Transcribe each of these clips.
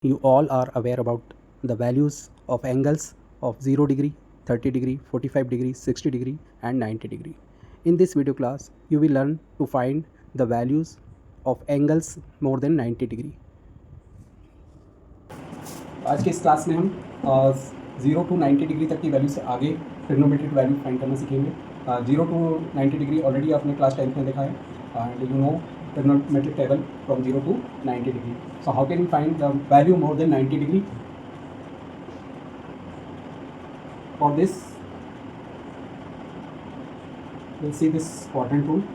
You all are aware about the values of angles of 0 degree, 30 degree, 45 degree, 60 degree and 90 degree. In this video class, you will learn to find the values of angles more than 90 degree. आज के इस class में हम 0 to 90 degree तक की value से आगे trigonometric value find करना सीखेंगे. 0 to 90 डिग्री ऑलरेडी आपने क्लास 10th में देखा है and you know trigonometric table from 0 to 90 degree. So how can we find the value more than 90 degree? For this, we'll see this quadrant rule.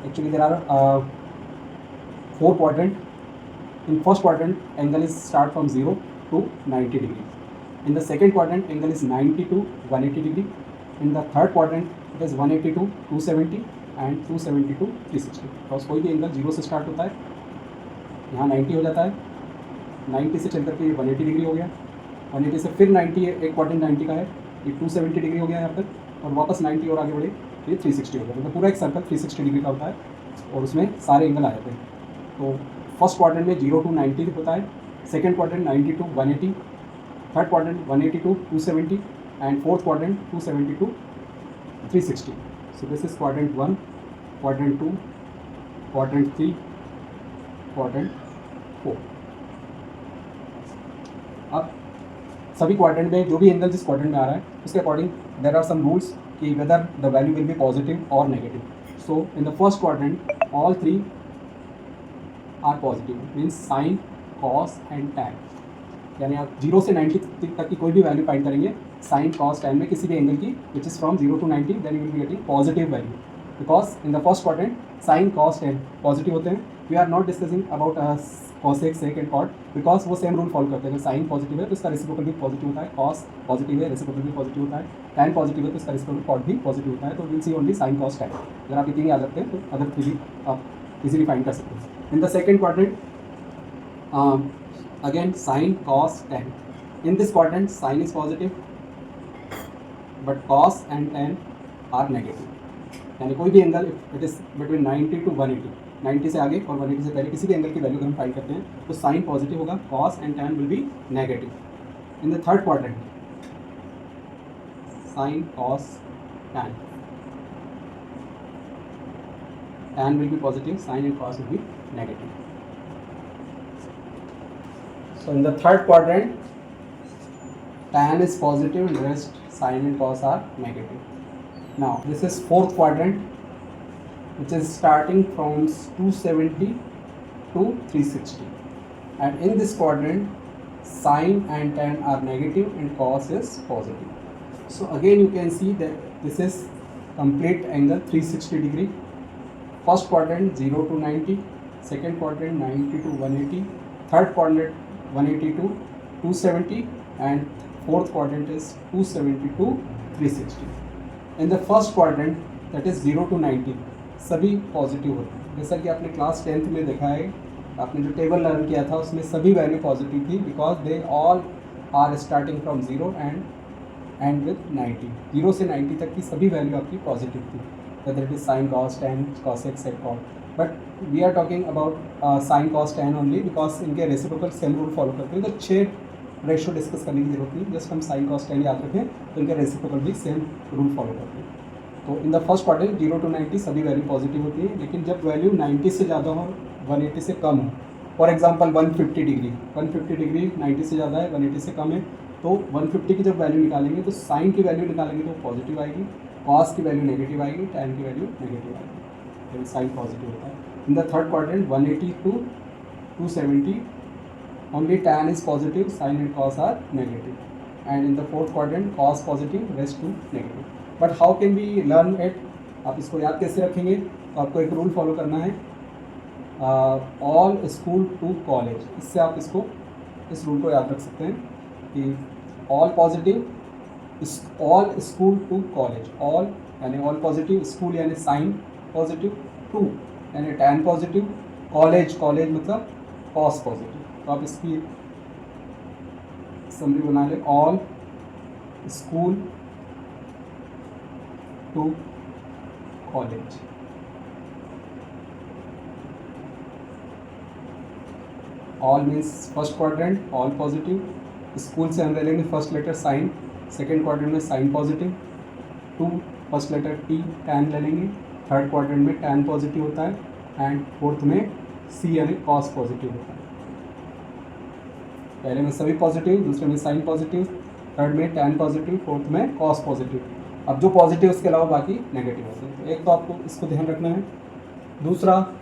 Actually, there are 4 quadrant. In first quadrant, angle is start from 0 to 90 degree. In the second quadrant, angle is 90 to 180 degree. In the third quadrant, it is 180 to 270 and 270 to 360. Because कोई भी angle 0 से start होता है, यहाँ 90 हो जाता है, 90 से चल करके 180 डिग्री हो गया, 180 से फिर 90 एक क्वाड्रेंट 90 का है, ये 270 डिग्री हो गया यहाँ पर, और वापस 90 और आगे बढ़े ये 360 हो गया. मतलब पूरा एक सर्कल 360 डिग्री का होता है और उसमें सारे एंगल आ जाते हैं. तो फर्स्ट क्वाड्रेंट में 0 to 90 होता है, second quadrant 90 to 180, third quadrant 180 to 270 and fourth quadrant 270 to 360. So this is quadrant 1, quadrant 2, quadrant 3, quadrant 4. अब सभी क्वाड्रेंट में जो भी एंगल जिस क्वाड्रेंट में आ रहा है उसके according there are some rules कि whether the value will be positive और negative. So in the first quadrant all 3 are positive, means sine, cos and tan. यानी आप 0 से 90 तक की कोई भी वैल्यू फाइंड करेंगे साइन कॉस टैन में किसी भी एंगल की which is from 0 to 90, then you will be getting positive value. Because in the first quadrant sign cos tan positive होते हैं. We are not discussing about cosec sec and cot, because वो same rule follow करते हैं. अगर sign positive है तो इसका reciprocal भी पॉजिटिव होता है, कॉस पॉजिटिव है रेसिप्रोकल भी पॉजिटिव होता है, टैन पॉजिटिव है तो इसका रेसिप्रोकल कॉट भी पॉजिटिव होता है. तो will see only sign cos tan. अगर आप ये तीन याद रखते हैं तो अदर थ्री आप इजीली फाइंड कर सकते हैं. In the second quadrant again sin cos tan. In this quadrant sin is positive but cos and tan are negative. यानी कोई भी angle it is between 90 to 180, 90 से आगे और 180 से पहले किसी भी एंगल की वैल्यू हम फाइंड करते हैं तो साइन पॉजिटिव होगा, cos and tan will be negative. In the third quadrant sine cos tan, tan will be positive, sin and cos will be negative. So in the third quadrant, tan is positive and rest sin and cos are negative. Now this is fourth quadrant, which is starting from 270 to 360, and in this quadrant sin and tan are negative and cos is positive. So again you can see that this is complete angle 360 degree. First quadrant 0 to 90, second quadrant 90 to 180, third quadrant 180 to 270 and fourth quadrant is 270 to 360. In the first quadrant that is 0 to 90 सभी positive होते हैं. जैसा कि आपने class 10th में देखा है, आपने जो टेबल लर्न किया था उसमें सभी वैल्यू पॉजिटिव थी because they all are starting from 0 and with 90. 0 से 90 तक की सभी वैल्यू आपकी पॉजिटिव थी, whether it is sine cos tan cosec sec cot. But we are talking about sine cos tan only because इनके reciprocal same rule follow करते हैं. तो 6 रेशियो डिस्कस करने की जरूरत नहीं, जस्ट हम साइन कॉस टैन याद रखें तो इनके रेसिप्रोकल भी सेम रूल फॉलो करते हैं. तो इन द फर्स्ट क्वाड्रेंट 0 to 90 सभी वैल्यू पॉजिटिव होती है, लेकिन जब वैल्यू 90 से ज़्यादा हो 180 से कम हो, फॉर एग्जांपल 150 डिग्री 90 से ज़्यादा है 180 से कम है, तो 150 की जब वैल्यू निकालेंगे तो साइन की वैल्यू निकालेंगे तो पॉजिटिव आएगी, कॉस की वैल्यू नेगेटिव आएगी, टैन की वैल्यू नेगेटिव आएगी, तो साइन पॉजिटिव होता है. इन the third quadrant 180 to 270 only tan is positive, sin and cos are negative, and in the fourth quadrant cos positive, rest to negative. But how can we learn it? आप इसको याद कैसे रखेंगे? तो आपको एक रूल फॉलो करना है, ऑल स्कूल टू कॉलेज. इससे आप इसको इस रूल को याद रख सकते हैं कि all positive all school to college, all यानी ऑल पॉजिटिव, स्कूल यानी साइन पॉजिटिव, टू यानी टैन पॉजिटिव, कॉलेज मतलब कॉस पॉजिटिव. तो आप इसकी समरी बना लें, all school to college. All means first quadrant all positive, school से हम ले लेंगे first letter sine, second quadrant में sine positive, 2 first letter T tan ले लेंगे, थर्ड क्वाड्रेंट में टैन पॉजिटिव होता है, एंड फोर्थ में सी यानी कॉस पॉजिटिव होता है। पहले में सभी पॉजिटिव, दूसरे में साइन पॉजिटिव, थर्ड में टैन पॉजिटिव, फोर्थ में कॉस पॉजिटिव। अब जो पॉजिटिव उसके अलावा बाकी नेगेटिव होते हैं। तो एक तो आपको इसको ध्यान रखना है। दूसरा,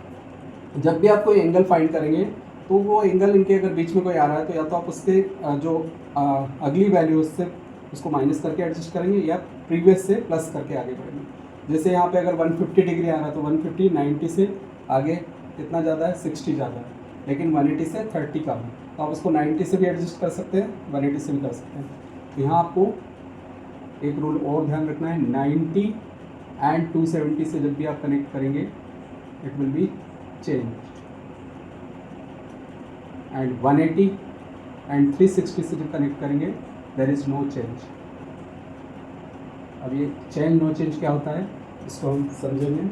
जब भी आप कोई एंगल फाइंड करेंगे तो वो एंगल इनके अगर बीच में कोई आ रहा है तो या तो आप उसके जो अगली वैल्यू उससे उसको माइनस करके एडजस्ट करेंगे या प्रीवियस से प्लस करके आगे बढ़ेंगे। जैसे यहाँ पे अगर 150 डिग्री आ रहा है तो 150 90 से आगे कितना ज़्यादा है, 60 ज़्यादा है, लेकिन 180 से 30 कम है। तो आप उसको 90 से भी एडजस्ट कर सकते हैं, 180 से भी कर सकते हैं। तो यहाँ आपको एक रूल और ध्यान रखना है, 90 एंड 270 से जब भी आप कनेक्ट करेंगे it will be change, and 180 and 360 से जब कनेक्ट करेंगे देयर इज़ नो चेंज। अब ये चेंज नो चेंज क्या होता है इसको हम समझेंगे।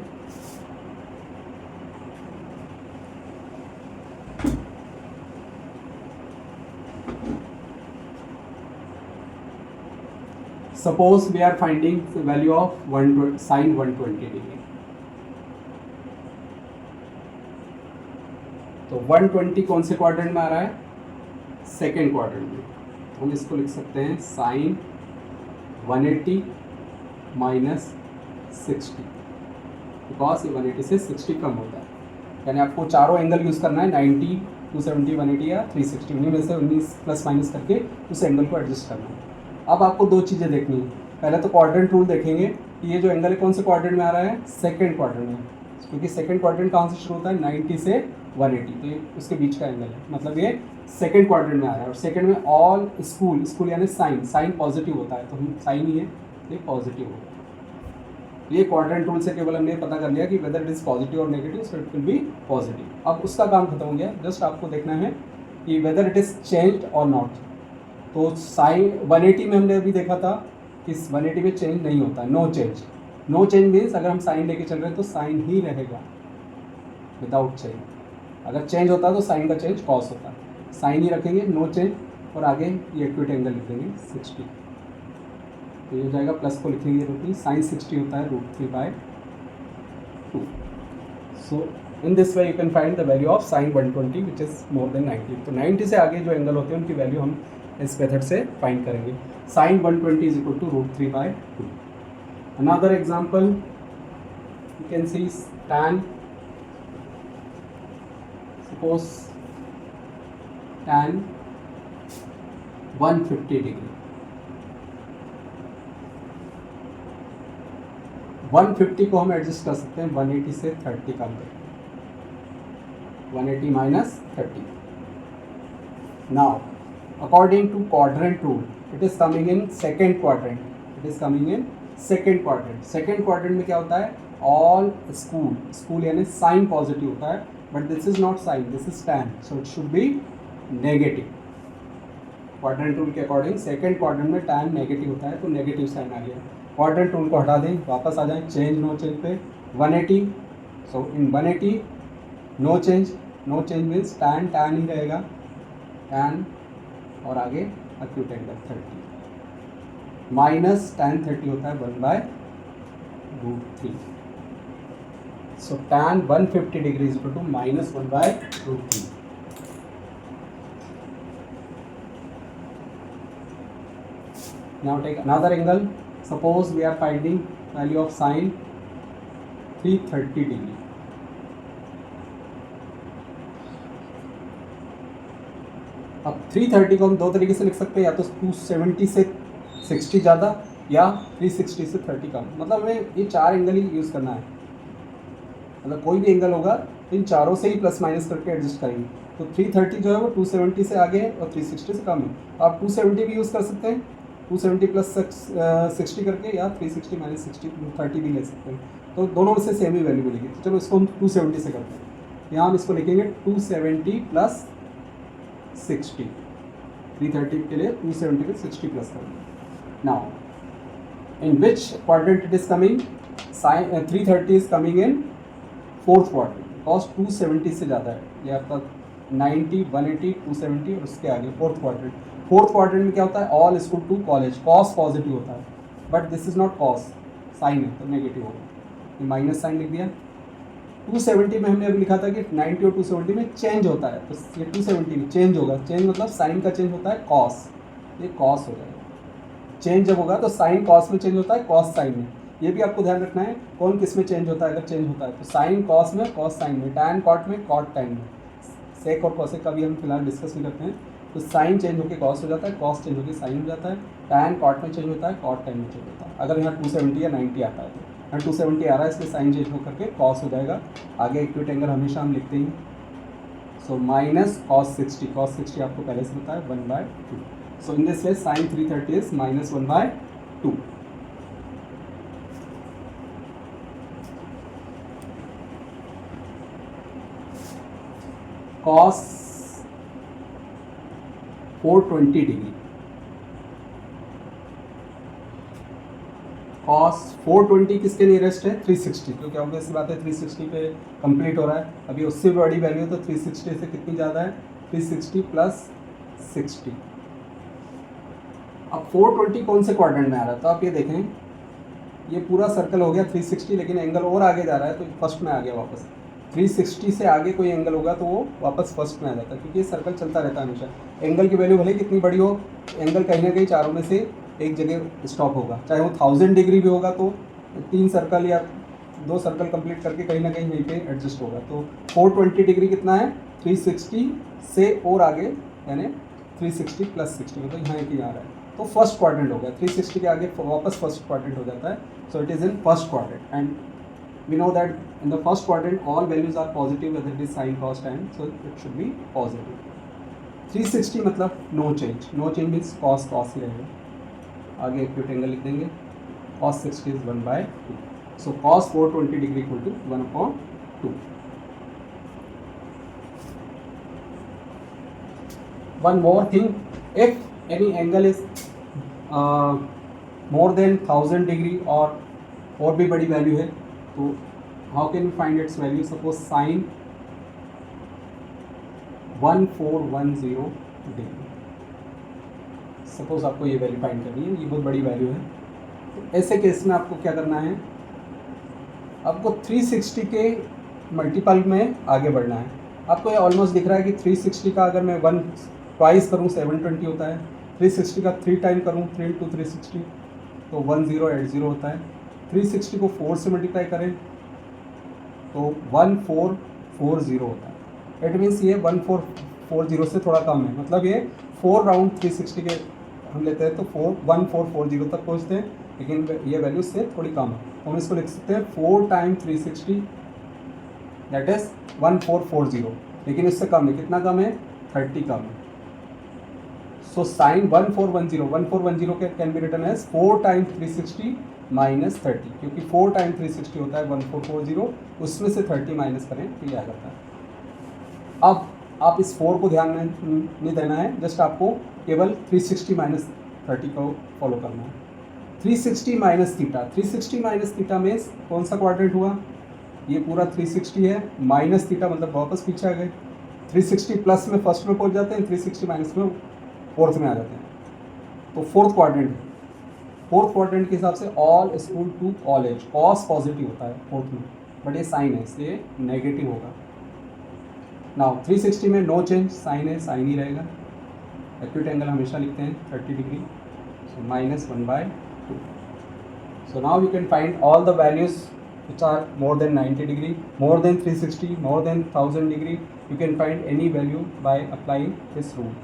Suppose we are finding the value of sin 120 degree. तो 120 कौन से क्वाड्रेंट में आ रहा है, सेकेंड क्वाड्रेंट में। हम इसको लिख सकते हैं sin 180 माइनस 60, बिकॉज ये 180 से 60 कम होता है। यानी आपको चारों एंगल यूज़ करना है, 90, 270, 180 या 360, उन्हीं में से 19 प्लस माइनस करके उस एंगल को एडजस्ट करना है। अब आपको दो चीज़ें देखनी है। पहले तो क्वाड्रेंट रूल देखेंगे कि ये जो एंगल है कौन से क्वाड्रेंट में आ रहा है, सेकंड क्वाड्रेंट में, क्योंकि सेकंड क्वाड्रेंट कहाँ से शुरू होता है, 90 से 180, तो ये उसके बीच का एंगल है, मतलब ये सेकंड क्वाड्रेंट में आ रहा है। और सेकंड में ऑल स्कूल यानी साइन पॉजिटिव होता है, तो हम साइन ही है, ये पॉजिटिव होगा। ये क्वाड्रेंट रूल से केवल हमने पता कर लिया कि वेदर इट इज़ पॉजिटिव और negative, so it will be positive. अब उसका काम खत्म हो गया, जस्ट आपको देखना है कि वेदर इट इज़ चेंज्ड और नॉट। तो साइन 180 में हमने अभी देखा था कि 180 में चेंज नहीं होता, no change. No change means अगर हम साइन लेके चल रहे हैं तो साइन ही रहेगा विदाउट चेंज। अगर चेंज होता है तो साइन का चेंज कॉस होता है, साइन ही रखेंगे, नो चेंज, और आगे ये एक्यूट एंगल लिख देंगे 60। तो ये हो जाएगा, प्लस को लिखेंगे √3, साइन 60 होता है √3/2। So in this way you can find the value of sine 120 which is more than 90। तो 90 से आगे जो एंगल होते हैं उनकी वैल्यू हम इस मेथड से फाइंड करेंगे। Sine 120 is equal to √3/2। Another example you can see tan, suppose tan 150 degree, 150 को हम एडजस्ट कर सकते हैं 180 से 30 कम करके, 180 minus 30। Now according to quadrant rule it is coming in second quadrant, it is coming in second quadrant। second quadrant में क्या होता है, all school यानी साइन पॉजिटिव होता है, but this is not sin, this is tan, so it should be negative। quadrant rule के according second quadrant में tan negative होता है, तो नेगेटिव साइन आ गया। क्वाड्रेंट रूल को हटा दें, वापस आ जाएं चेंज नो चेंज पे, 180, सो इन 180 नो चेंज मीन्स tan ही रहेगा, tan और आगे एक्यूट एंगल 30 माइनस tan 30 होता है 1/√3। So tan 150 degree is equal to minus 1/√3। Now take another angle, suppose we are finding value of sine 330 degree. अब 330 को हम दो तरीके से लिख सकते हैं, या तो 270 से 60 ज़्यादा या 360 से 30 कम। मतलब हमें ये चार एंगल ही यूज़ करना है, मतलब कोई भी एंगल होगा तो इन चारों से ही प्लस माइनस करके एडजस्ट करेंगे। तो 330 जो है वो 270 से आगे है और 360 से कम है। आप 270 भी यूज़ कर सकते हैं, 270 प्लस 60 करके, या 360 माइनस 30 भी ले सकते हैं। तो दोनों में से सेम ही वैल्यू मिलेगी। तो चलो इसको हम 270 से करते हैं। यहाँ हम इसको लिखेंगे 270 प्लस 60, 330 के लिए 270 पे 60 प्लस करेंगे। Now in which quadrant it is coming, sine 330 is coming in fourth quadrant, because 270 से ज़्यादा है। ये आपका 90, 180, 270 और उसके आगे फोर्थ क्वाड्रेंट। फोर्थ क्वाड्रेंट में क्या होता है, all is to college, cos positive होता है, but this is not cos, sine है तो नेगेटिव होगा, माइनस साइन लिख दिया। 270 में हमने अभी लिखा था कि 90 और 270 में चेंज होता है, तो ये 270 में चेंज होगा, चेंज मतलब साइन का चेंज होता है कॉस, ये कॉस हो जाएगा। चेंज जब होगा तो साइन कॉस में चेंज होता है, कॉस साइन में, ये भी आपको ध्यान रखना है कौन किस में चेंज होता है। अगर चेंज होता है तो साइन कॉस में, कॉस साइन में, टैन कॉट में, कॉट टैन में। सेक और कॉसेक का भी हम फिलहाल डिस्कस नहीं करते हैं। तो साइन चेंज होकर कॉस हो जाता है, कॉस चेंज होकर साइन हो जाता है, टैन कॉट में चेंज होता है, कॉट टैन में चेंज होता है। अगर यहाँ 270 या 90 आता है तो यहाँ 270 आ रहा है, इसलिए साइन चेंज होकर के कॉस हो जाएगा। आगे एक्यूट एंगल हमेशा हम लिखते हैं, सो माइनस कॉस 60, कॉस 60 आपको पहले से पता है 1/2। So in this way sine 330 is minus 1/2। cos 420 degree, cos 420 किसके नियरेस्ट है, 360, क्योंकि ऑब्वियस बात है 360 पे कंप्लीट हो रहा है। अभी उससे भी बड़ी वैल्यू तो 360 से कितनी ज़्यादा है, 360 प्लस 60। अब 420 कौन से क्वाड्रेंट में आ रहा है, तो आप ये देखें, ये पूरा सर्कल हो गया 360, लेकिन एंगल और आगे जा रहा है तो फर्स्ट में आ गया वापस। 360 से आगे कोई एंगल होगा तो वो वापस फर्स्ट में आ जाता है, क्योंकि ये सर्कल चलता रहता है हमेशा। एंगल की वैल्यू भले कितनी बड़ी हो, एंगल कहीं ना कहीं चारों में से एक जगह स्टॉप होगा, चाहे वो 1000 डिग्री भी होगा तो 3 सर्कल या 2 सर्कल कंप्लीट करके कहीं ना कहीं वहीं पे एडजस्ट होगा। तो 420 डिग्री कितना है, 360 से और आगे, यानी 360 प्लस 60, मतलब यहाँ एक ही आ रहा है, तो फर्स्ट क्वाड्रेंट हो गया। 360 के आगे वापस फर्स्ट क्वाड्रेंट हो जाता है, so it is in first quadrant. And we know that in the first quadrant all values are positive, whether it is sin, cos, tan, so it should be positive. 360 मतलब no change, no change means cos cos ही रहेगा। आगे acute angle लिख देंगे, cos 60 is 1/2, so cos 420 degree equal to 1/2। One more thing, if any angle is more than 1000 degree और भी बड़ी value है, तो how can you find its value. Suppose sine 1410 degree, suppose आपको ये वैल्यू फाइंड करनी है, ये बहुत बड़ी वैल्यू है। तो ऐसे केस में आपको क्या करना है, आपको 360 के मल्टीपल में आगे बढ़ना है। आपको ये ऑलमोस्ट दिख रहा है कि 360 का अगर मैं 1 ट्वाइस करूँ 720 होता है, 360 का 3 टाइम करूँ 3 × 360 तो 1080 होता है। 360 को 4 से मल्टीप्लाई करें तो 1440 होता है। इट मीन्स ये 1440 से थोड़ा कम है, मतलब ये 4 राउंड 360 के हम लेते हैं तो 1440 तक पहुँचते हैं, लेकिन ये वैल्यू से थोड़ी कम है, तो हम इसको लिख सकते हैं 4 × 360 दैट इज़ 1440, लेकिन इससे कम है, कितना कम है, 30 कम है। So sine 1410 can be written as 4 × 360 minus 30, क्योंकि 4 × 360 होता है 1440, उसमें से 30 माइनस करें तो ये आ जाता है। अब आप इस 4 को ध्यान में नहीं देना है, जस्ट आपको केवल 360 माइनस 30 को फॉलो करना है। 360 माइनस थीटा, 360 माइनस थीटा में कौन सा क्वाड्रेंट हुआ, ये पूरा 360 है, माइनस थीटा मतलब वापस पीछे आ गए। 360 प्लस में फर्स्ट में पहुंच जाते हैं, 360 माइनस में फोर्थ में आ जाते हैं, तो फोर्थ क्वाड्रेंट है। फोर्थ क्वाड्रेंट के हिसाब से all is equal to college, cos positive होता है फोर्थ में, बट ये साइन है इसलिए नेगेटिव होगा। नाउ 360 में नो चेंज, साइन है साइन ही रहेगा। एक्यूट एंगल हमेशा लिखते हैं 30 degree, so minus 1/2। So now you can find all the values which are more than 90 degree, more than 360, more than 1000 degree. You can find any value by applying this rule.